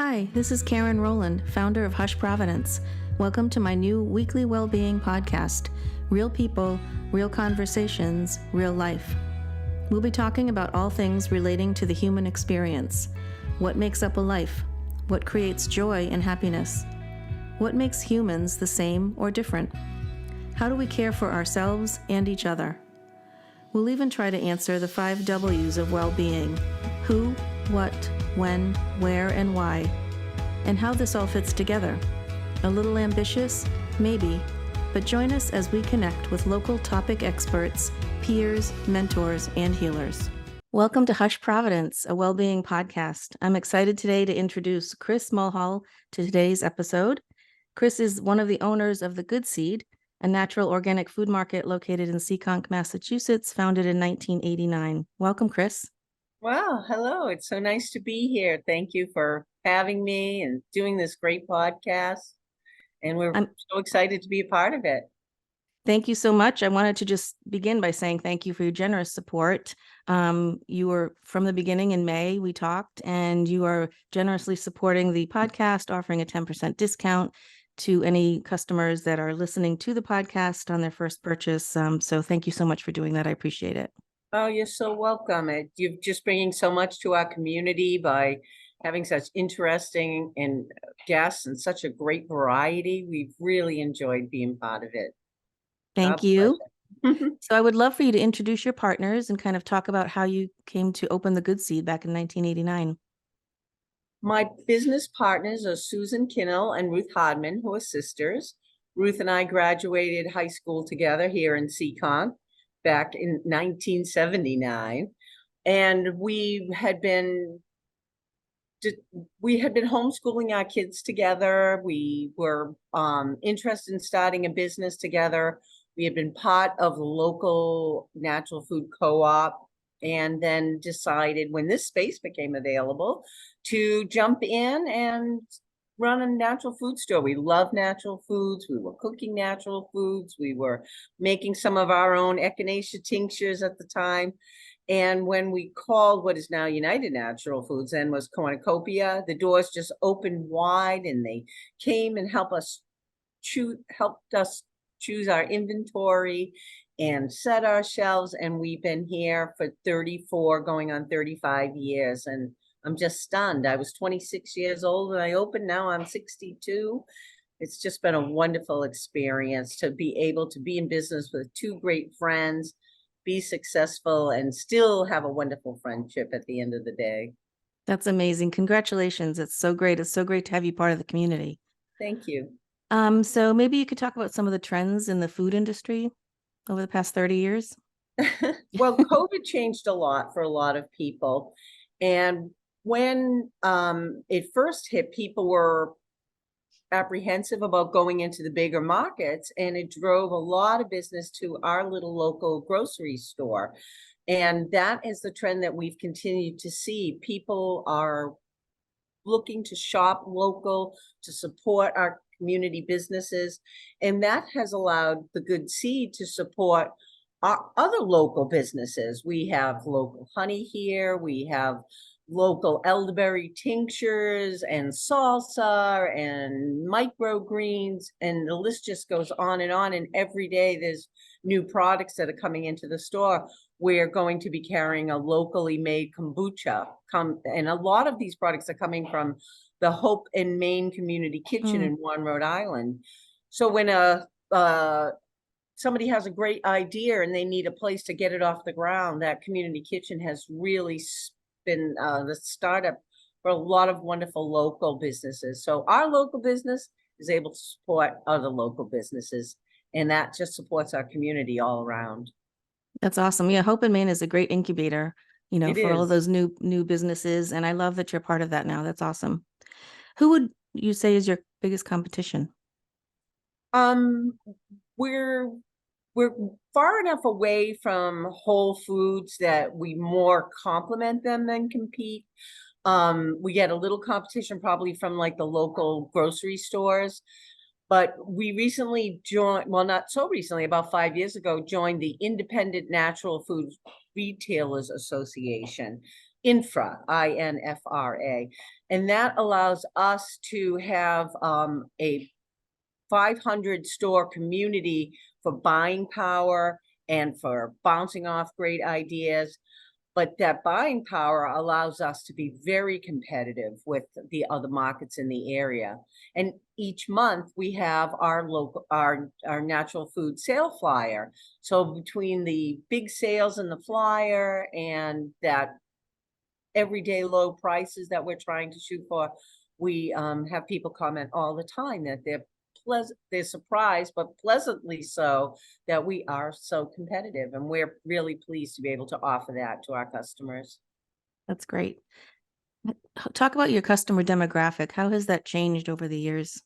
Hi, this is Karen Rowland, founder of Hush Providence. Welcome to my new weekly Wellbeing podcast, Real People, Real Conversations, Real Life. We'll be talking about all things relating to the human experience. What makes up a life? What creates joy and happiness? What makes humans the same or different? How do we care for ourselves and each other? We'll even try to answer the 5 W's of well-being: who, what, when, where, and why, and how this all fits together. A little ambitious? Maybe, but join us as we connect with local topic experts, peers, mentors, and healers. Welcome to Hush Providence, a well-being podcast. I'm excited today to introduce Chris Mulhall to today's episode. Chris is one of the owners of The Good Seed, a natural organic food market located in Seekonk, Massachusetts, founded in 1989. Welcome, Chris. Wow, hello. It's so nice to be here. Thank you for having me and doing this great podcast. And I'm so excited to be a part of it. Thank you so much. I wanted to just begin by saying thank you for your generous support. You were from the beginning in May, we talked, and you are generously supporting the podcast, offering a 10% discount to any customers that are listening to the podcast on their first purchase. So thank you so much for doing that. I appreciate it. Oh, you're so welcome. You're just bringing so much to our community by having such interesting and guests and such a great variety. We've really enjoyed being part of it. Thank you. So I would love for you to introduce your partners and kind of talk about how you came to open The Good Seed back in 1989. My business partners are Susan Kinnel and Ruth Hardman, who are sisters. Ruth and I graduated high school together here in Seekonk back in 1979, and we had been homeschooling our kids together. We were interested in starting a business together. We had been part of the local natural food co-op, and then decided when this space became available to jump in and run a natural food store. We love natural foods. We were cooking natural foods. We were making some of our own echinacea tinctures at the time. And when we called what is now United Natural Foods and was Cornucopia, the doors just opened wide, and they came and helped us choose our inventory and set our shelves. And we've been here for 34, going on 35 years. And I'm just stunned. I was 26 years old when I opened. Now I'm 62. It's just been a wonderful experience to be able to be in business with 2 great friends, be successful, and still have a wonderful friendship at the end of the day. That's amazing. Congratulations. It's so great. It's so great to have you part of the community. Thank you. So maybe you could talk about some of the trends in the food industry over the past 30 years. Well, COVID changed a lot for a lot of people. And when it first hit, people were apprehensive about going into the bigger markets, and it drove a lot of business to our little local grocery store. And that is the trend that we've continued to see. People are looking to shop local, to support our community businesses, and that has allowed The Good Seed to support our other local businesses. We have local honey here. We have local elderberry tinctures and salsa and microgreens, and the list just goes on. And every day there's new products that are coming into the store. We're going to be carrying a locally made kombucha, and a lot of these products are coming from the Hope and Maine Community Kitchen in Warren, Rhode Island. So when somebody has a great idea and they need a place to get it off the ground, that community kitchen has really been the startup for a lot of wonderful local businesses. So our local business is able to support other local businesses, and that just supports our community all around. That's awesome. Yeah, Hope and Maine is a great incubator, for all of those new businesses, and I love that you're part of that now. That's awesome. Who would you say is your biggest competition? We're far enough away from Whole Foods that we more complement them than compete. We get a little competition probably from like the local grocery stores, but we recently joined, well, not so recently, about 5 years ago, joined the Independent Natural Food Retailers Association. INFRA. And that allows us to have a 500 store community for buying power and for bouncing off great ideas. But that buying power allows us to be very competitive with the other markets in the area. And each month we have our natural food sale flyer. So between the big sales in the flyer and that everyday low prices that we're trying to shoot for, we have people comment all the time that they're surprised, but pleasantly so, that we are so competitive, and we're really pleased to be able to offer that to our customers. That's great. Talk about your customer demographic. How has that changed over the years?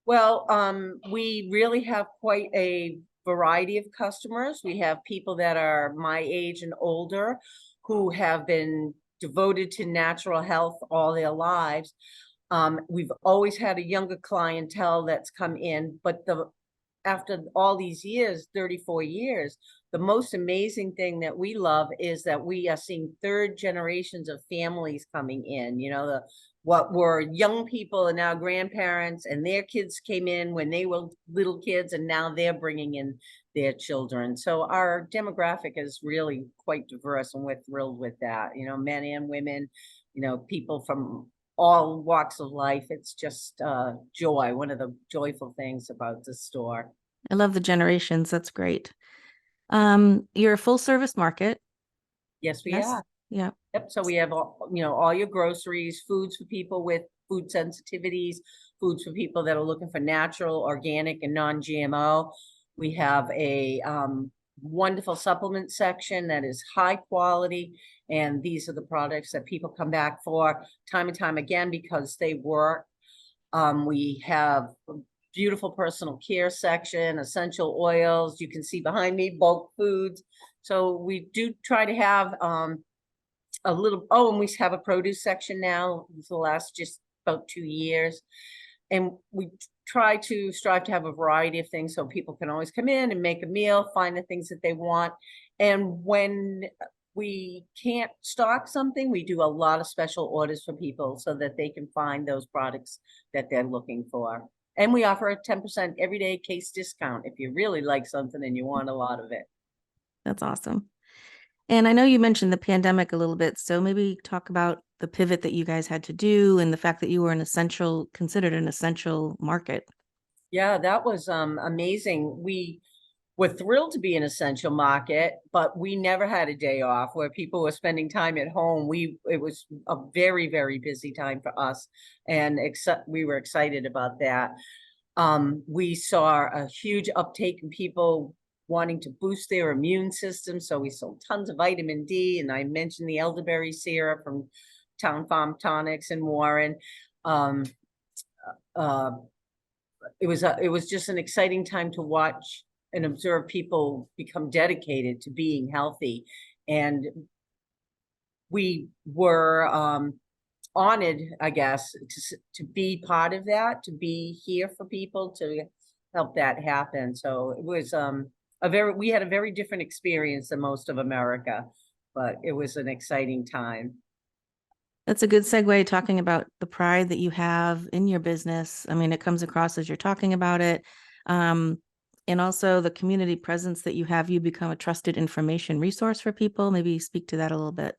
Well, we really have quite a variety of customers. We have people that are my age and older who have been devoted to natural health all their lives. We've always had a younger clientele that's come in, but after all these years, 34 years, the most amazing thing that we love is that we are seeing third generations of families coming in. What were young people and now grandparents, and their kids came in when they were little kids, and now they're bringing in their children. So our demographic is really quite diverse, and we're thrilled with that. Men and women, people from all walks of life. It's just joy. One of the joyful things about the store. I love the generations. That's great. You're a full service market. Yes, we Yes. are. Yeah. Yep. So we have all your groceries, foods for people with food sensitivities, foods for people that are looking for natural, organic, and non-GMO. We have a wonderful supplement section that is high quality, and these are the products that people come back for time and time again because they work. We have a beautiful personal care section, essential oils. You can see behind me, bulk foods. So we do try to have and we have a produce section now for the last just about 2 years. And we strive to have a variety of things so people can always come in and make a meal, find the things that they want. And when we can't stock something, we do a lot of special orders for people so that they can find those products that they're looking for. And we offer a 10% everyday case discount if you really like something and you want a lot of it. That's awesome. And I know you mentioned the pandemic a little bit, so maybe talk about the pivot that you guys had to do and the fact that you were considered an essential market. Yeah, that was amazing. We were thrilled to be an essential market, but we never had a day off where people were spending time at home. It was a very, very busy time for us, and we were excited about that. We saw a huge uptake in people wanting to boost their immune system. So we sold tons of vitamin D, and I mentioned the elderberry syrup from Town Farm Tonics in Warren. It was just an exciting time to watch and observe people become dedicated to being healthy. And we were honored, I guess, to be part of that, to be here for people, to help that happen. So it was we had a very different experience than most of America, but it was an exciting time. That's a good segue, talking about the pride that you have in your business. I mean, it comes across as you're talking about it. And also the community presence that you have. You become a trusted information resource for people. Maybe speak to that a little bit.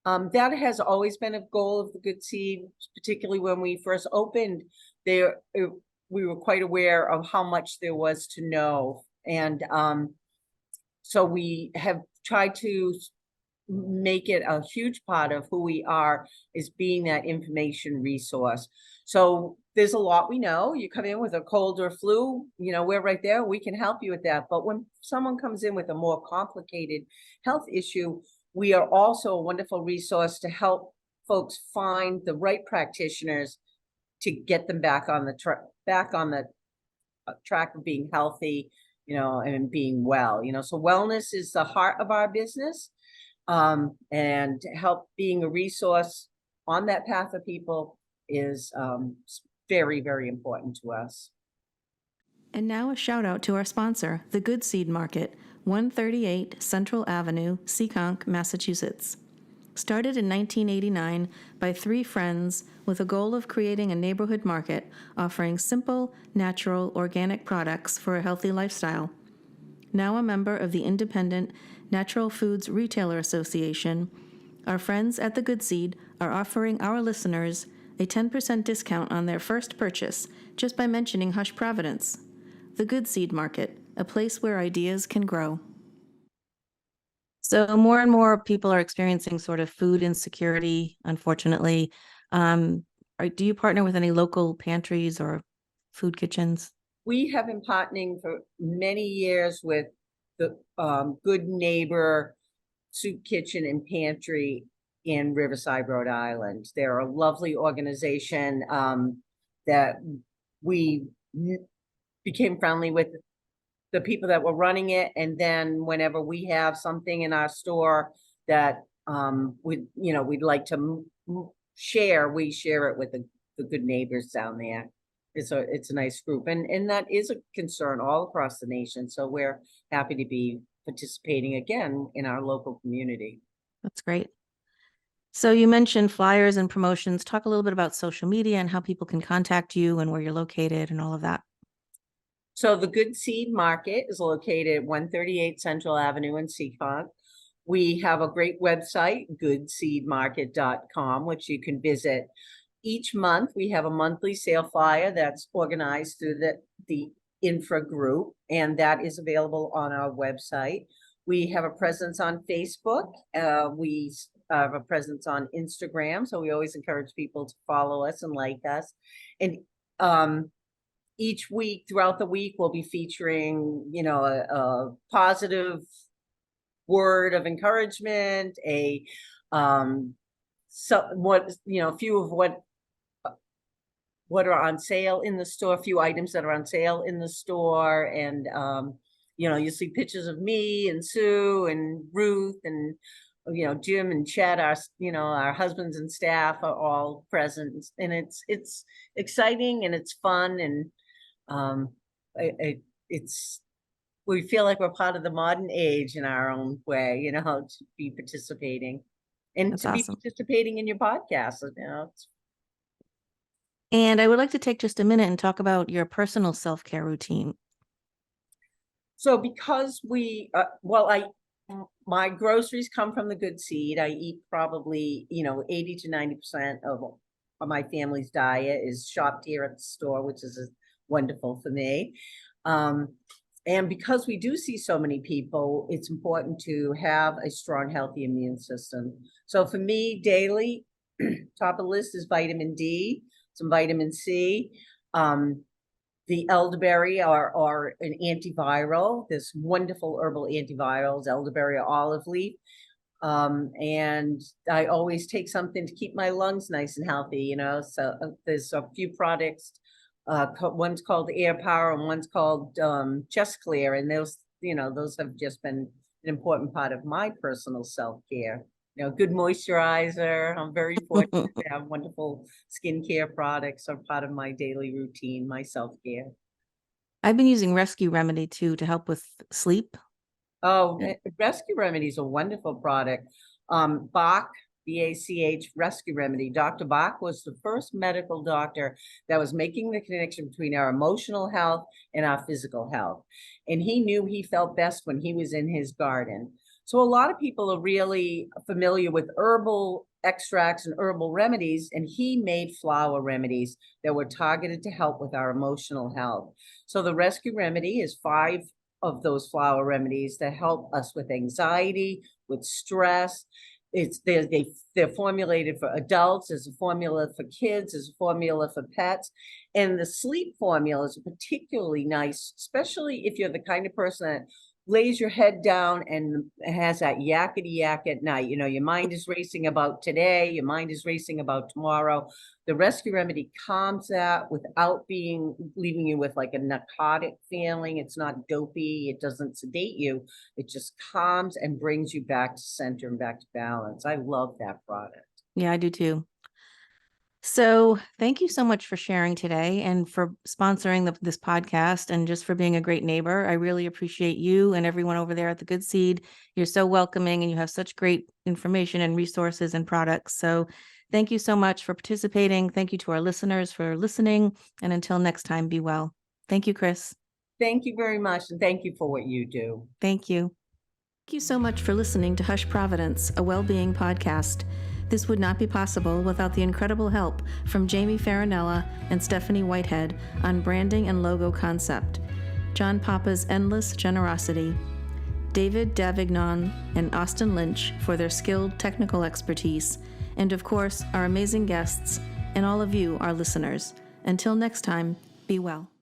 That has always been a goal of the Good Seed, particularly when we first opened. We were quite aware of how much there was to know. And so we have tried to make it a huge part of who we are, is being that information resource. So there's a lot we know. You come in with a cold or flu, we're right there. We can help you with that. But when someone comes in with a more complicated health issue, we are also a wonderful resource to help folks find the right practitioners to get them back on the track of being healthy, and being well. So wellness is the heart of our business. And help being a resource on that path for people is very, very important to us. And now a shout out to our sponsor, the Good Seed Market, 138 Central Avenue, Seekonk, Massachusetts. Started in 1989 by three friends with a goal of creating a neighborhood market offering simple, natural, organic products for a healthy lifestyle. Now a member of the independent Natural Foods Retailer Association, our friends at The Good Seed are offering our listeners a 10% discount on their first purchase just by mentioning Hush Providence. The Good Seed Market, a place where ideas can grow. So more and more people are experiencing sort of food insecurity, unfortunately. Do you partner with any local pantries or food kitchens? We have been partnering for many years with the Good Neighbor Soup Kitchen and Pantry in Riverside, Rhode Island. They're a lovely organization that we became friendly with the people that were running it. And then whenever we have something in our store that we'd like to share, we share it with the good neighbors down there. It's a nice group, and that is a concern all across the nation. So we're happy to be participating again in our local community. That's great. So you mentioned flyers and promotions. Talk a little bit about social media and how people can contact you and where you're located and all of that. So the Good Seed Market is located at 138 Central Avenue in Seekonk. We have a great website, goodseedmarket.com, which you can visit. Each month, we have a monthly sale flyer that's organized through the infra group, and that is available on our website. We have a presence on Facebook. We have a presence on Instagram, so we always encourage people to follow us and like us. And each week, throughout the week, we'll be featuring, a positive word of encouragement, a few of what are on sale in the store, a few items that are on sale in the store. And, you see pictures of me and Sue and Ruth and, Jim and Chet, our husbands and staff are all present. And it's exciting and it's fun. And we feel like we're part of the modern age in our own way, to be participating and That's to awesome. be participating in your podcast. And I would like to take just a minute and talk about your personal self-care routine. So because my groceries come from the Good Seed. I eat probably, 80 to 90% of my family's diet is shopped here at the store, which is wonderful for me. And because we do see so many people, it's important to have a strong, healthy immune system. So for me, daily, top of the list is vitamin D, some vitamin C. The elderberry are an antiviral. There's wonderful herbal antivirals, elderberry or olive leaf. And I always take something to keep my lungs nice and healthy, so there's a few products. One's called Air Power and one's called Just Clear, and those have just been an important part of my personal self-care. Good moisturizer. I'm very fortunate to have wonderful skincare products are part of my daily routine, my self-care. I've been using Rescue Remedy too to help with sleep. Oh, Rescue Remedy is a wonderful product. Bach, BACH Rescue Remedy. Dr. Bach was the first medical doctor that was making the connection between our emotional health and our physical health. And he knew he felt best when he was in his garden. So a lot of people are really familiar with herbal extracts and herbal remedies, and he made flower remedies that were targeted to help with our emotional health. So the Rescue Remedy is 5 of those flower remedies that help us with anxiety, with stress. They're formulated for adults. There's a formula for kids. There's a formula for pets. And the sleep formula is particularly nice, especially if you're the kind of person that lays your head down and has that yakety yak at night. Your mind is racing about today. Your mind is racing about tomorrow. The Rescue Remedy calms that without leaving you with like a narcotic feeling. It's not dopey. It doesn't sedate you. It just calms and brings you back to center and back to balance. I love that product. Yeah, I do too. So, thank you so much for sharing today and for sponsoring this podcast and just for being a great neighbor. I really appreciate you and everyone over there at the Good Seed. You're so welcoming and you have such great information and resources and products. So, thank you so much for participating. Thank you to our listeners for listening. And until next time, be well. Thank you, Chris. Thank you very much, and thank you for what you do. Thank you. Thank you so much for listening to Hush Providence, a well-being podcast. This would not be possible without the incredible help from Jamie Farinella and Stephanie Whitehead on branding and logo concept, John Papa's endless generosity, David Davignon and Austin Lynch for their skilled technical expertise, and of course, our amazing guests and all of you, our listeners. Until next time, be well.